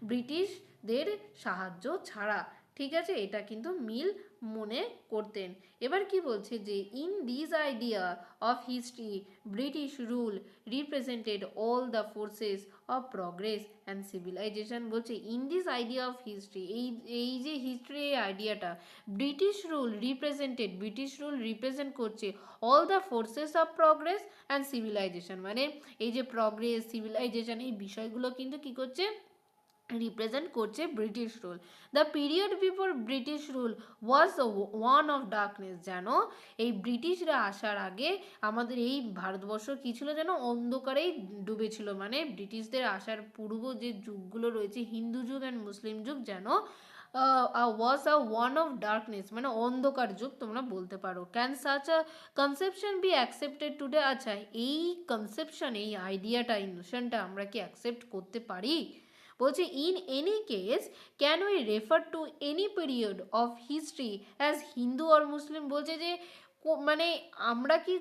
ব্রিটিশদের সাহায্য ছাড়া। ঠিক আছে, এটা কিন্তু মিল মনে করতেন। এবার কি বলছে যে in this idea of history British rule represented all the forces of progress and civilization. বলছে in this idea of history, এই যে হিস্ট্রি এই আইডিয়াটা, ব্রিটিশ রুল রিপ্রেজেন্ট করছে all the forces of progress and civilization, মানে এই যে progress civilisation এই বিষয়গুলো কিন্তু কি করছে, রিপ্রেজেন্ট করছে British rule. The period before British rule was one of darkness, যেন এই ব্রিটিশরা আসার আগে আমাদের এই ভারতবর্ষ কি ছিল, যেন অন্ধকারেই ডুবেছিল, মানে ব্রিটিশদের আসার পূর্ব যে যুগগুলো রয়েছে হিন্দু যুগ অ্যান্ড মুসলিম যুগ, যেন ওয়াজ ওয়ান অফ ডার্কনেস মানে অন্ধকার যুগ তোমরা বলতে পারো। Can such a conception be accepted today? আচ্ছা, এই কনসেপশন এই আইডিয়াটা এই নোশনটা আমরা কি অ্যাকসেপ্ট করতে পারি? বলছে in any case can we refer to any period of history as Hindu or Muslim, বলছে যে মানে আমরা কি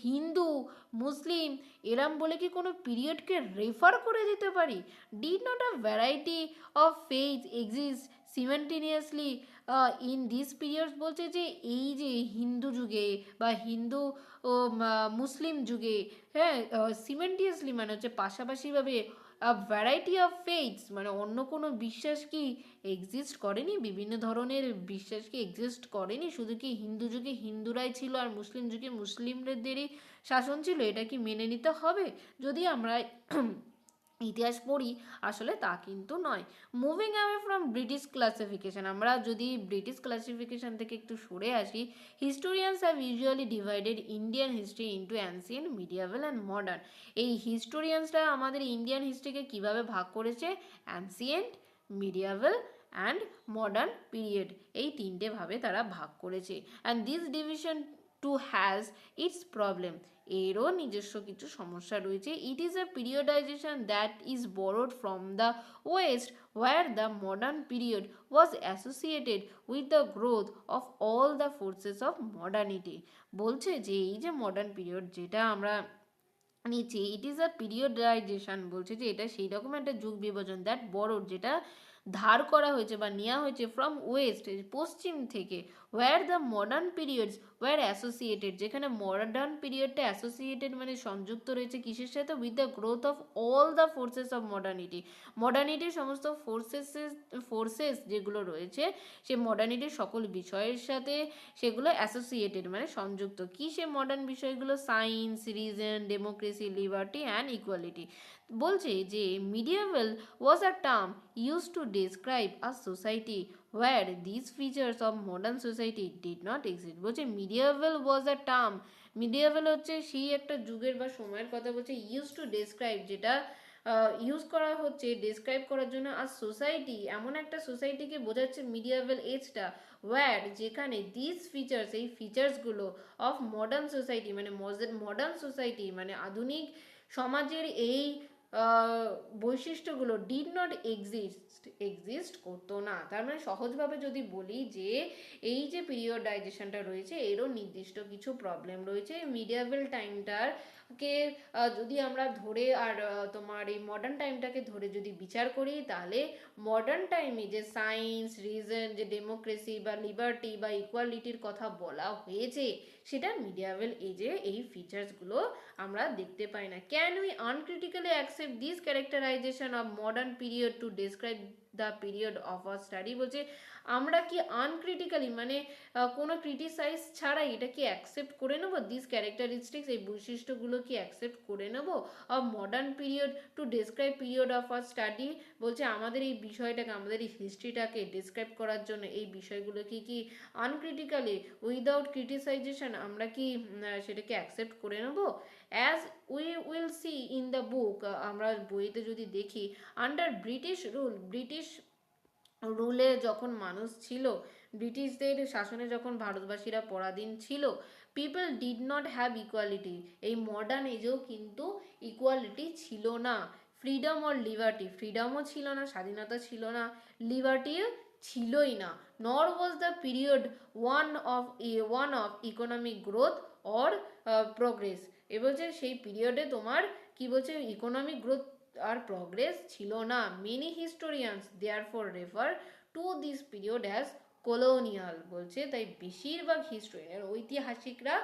হিন্দু মুসলিম এরম বলে কি কোনো পিরিয়ডকে রেফার করে দিতে পারি? Did not a variety of faith exist simultaneously in this periods, বলছে যে এই যে হিন্দু যুগে বা হিন্দু ও মুসলিম যুগে, হ্যাঁ, সিমেন্টিয়াসলি মানে হচ্ছে পাশাপাশিভাবে ভ্যারাইটি অফ ফেথস মানে অন্য কোনো বিশ্বাস কি এক্সিস্ট করেনি, বিভিন্ন ধরনের বিশ্বাস কি এক্সিস্ট করেনি? শুধু কি হিন্দু যুগে হিন্দুরাই ছিল আর মুসলিম যুগে মুসলিমদেরই শাসন ছিল, এটা কি মেনে নিতে হবে? যদি আমরা ইতিহাস পড়ি আসলে তা কিন্তু নয়। Moving away from British classification, আমরা যদি ব্রিটিশ ক্লাসিফিকেশন থেকে একটু সরে আসি, historians have usually divided Indian history into ancient medieval and modern. এই হিস্টোরিয়ানসরা আমাদের ইন্ডিয়ান হিস্ট্রিকে কিভাবে ভাগ করেছে? Ancient, medieval and modern period, এই তিনটে ভাবে তারা ভাগ করেছে। And this division too has its problem, এরও নিজস্ব কিছু সমস্যা রয়েছে। It is a periodisation that is borrowed from the west war the modern period was associated with the growth of all the forces of modernity. বলছে যে এই যে modern period যেটা আমরা নিচ্ছি, ইট ইজ আ পিরিয়ডাইজেশন, বলছে যে এটা সেই রকম একটা যুগ বিভাজন দ্যাট বরোড যেটা ধার করা হয়েছে বা নেওয়া হয়েছে ফ্রম ওয়েস্ট পশ্চিম থেকে, were the modern periods were associated, যেখানে মডার্ন পিরিয়ডটা অ্যাসোসিয়েটেড মানে সংযুক্ত রয়েছে কিসের সাথে? With the growth of all the forces of মডার্নিটির সমস্ত ফোর্সেস যেগুলো রয়েছে সে মডার্নিটির সকল বিষয়ের সাথে সেগুলো অ্যাসোসিয়েটেড মানে সংযুক্ত। কি সে মডার্ন বিষয়গুলো? Science, reason, democracy, liberty and equality. বলছে যে medieval was a term use to describe a society where these features of modern society did not exist। বলছে মিডিয়াভেল ওয়াজ আ টার্ম, মিডিয়াভেল হচ্ছে সেই একটা যুগের বা সময়ের কথা বলছে, ইউজ টু ডেসক্রাইব যেটা ইউজ করা হচ্ছে ডেসক্রাইব করার জন্য, আর সোসাইটি এমন একটা সোসাইটিকে বোঝাচ্ছে মিডিয়াভেল এজটা, ওয়ার যেখানে দিস ফিচার্স এই ফিচার্সগুলো অফ মডার্ন সোসাইটি মানে মডার্ন সোসাইটি মানে আধুনিক সমাজের এই বৈশিষ্ট্যগুলো ডিড নট এক্সিস্ট করতো না। তার মানে সহজভাবে যদি বলি যে এই যে পিরিয়ডাইজেশনটা রয়েছে এরও নির্দিষ্ট কিছু প্রবলেম রয়েছে। মিডিয়াভেল টাইমটার কে যদি আমরা ধরে আর তোমার এই মডার্ন টাইমটাকে ধরে যদি বিচার করি, তাহলে মডার্ন টাইমে যে সায়েন্স, রিজন, যে ডেমোক্রেসি বা লিবার্টি বা ইকুয়ালিটির কথা বলা হয়েছে, সেটা মিডিয়াভেল এজে এই ফিচার্সগুলো আমরা দেখতে পাই না। Can we uncritically accept this characterization of modern period to describe the period of our study? বলছে আমরা কি আনক্রিটিক্যালি মানে কোনো ক্রিটিসাইজ ছাড়াই এটা কি অ্যাকসেপ্ট করে নেবো, দিস ক্যারেক্টারিস্টিক্স, এই বৈশিষ্ট্যগুলো কি অ্যাকসেপ্ট করে নেব of modern period to describe period of our study? বলছে আমাদের এই বিষয়টাকে, আমাদের এই হিস্ট্রিটাকে ডিসক্রাইব করার জন্য এই বিষয়গুলো কি আনক্রিটিক্যালি উইদাউট ক্রিটিসাইজেশন আমরা কি সেটাকে অ্যাকসেপ্ট করে নেব? As we will see in the book, আমরা বইতে যদি দেখি, আন্ডার ব্রিটিশ রুল, ব্রিটিশ রুলে যখন মানুষ ছিল, ব্রিটিশদের শাসনে যখন ভারতবাসীরা পরাধীন ছিল, people did not have equality. এই মডার্ন এজেও কিন্তু ইকুয়ালিটি ছিল না। ফ্রিডম অর লিবার্টি, ফ্রিডমও ছিল না, স্বাধীনতা ছিল না, লিবার্টিও ছিলই না। Nor was the period one of economic growth or progress. এ বলছে সেই পিরিয়ডে তোমার কি বলছে, ইকোনমিক গ্রোথ আর প্রগ্রেস ছিল না। Many historians therefore refer to this period as colonial. বলছে তাই বেশিরভাগ হিস্টোরিয়ান, ঐতিহাসিকরা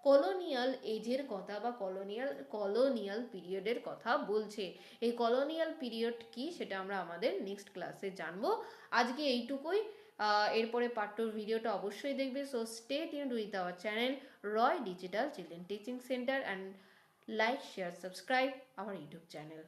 কলোনিয়াল এজের কথা বা কলোনিয়াল পিরিয়ডের কথা বলছে। এই কলোনিয়াল পিরিয়ড কি সেটা আমরা আমাদের নেক্সট ক্লাসে জানবো। আজকে এইটুকুই। এরপরে পার্ট টুর ভিডিওটা অবশ্যই দেখবে। So stay tuned with our channel Roy digital children teaching centre, and like, share, subscribe our YouTube channel.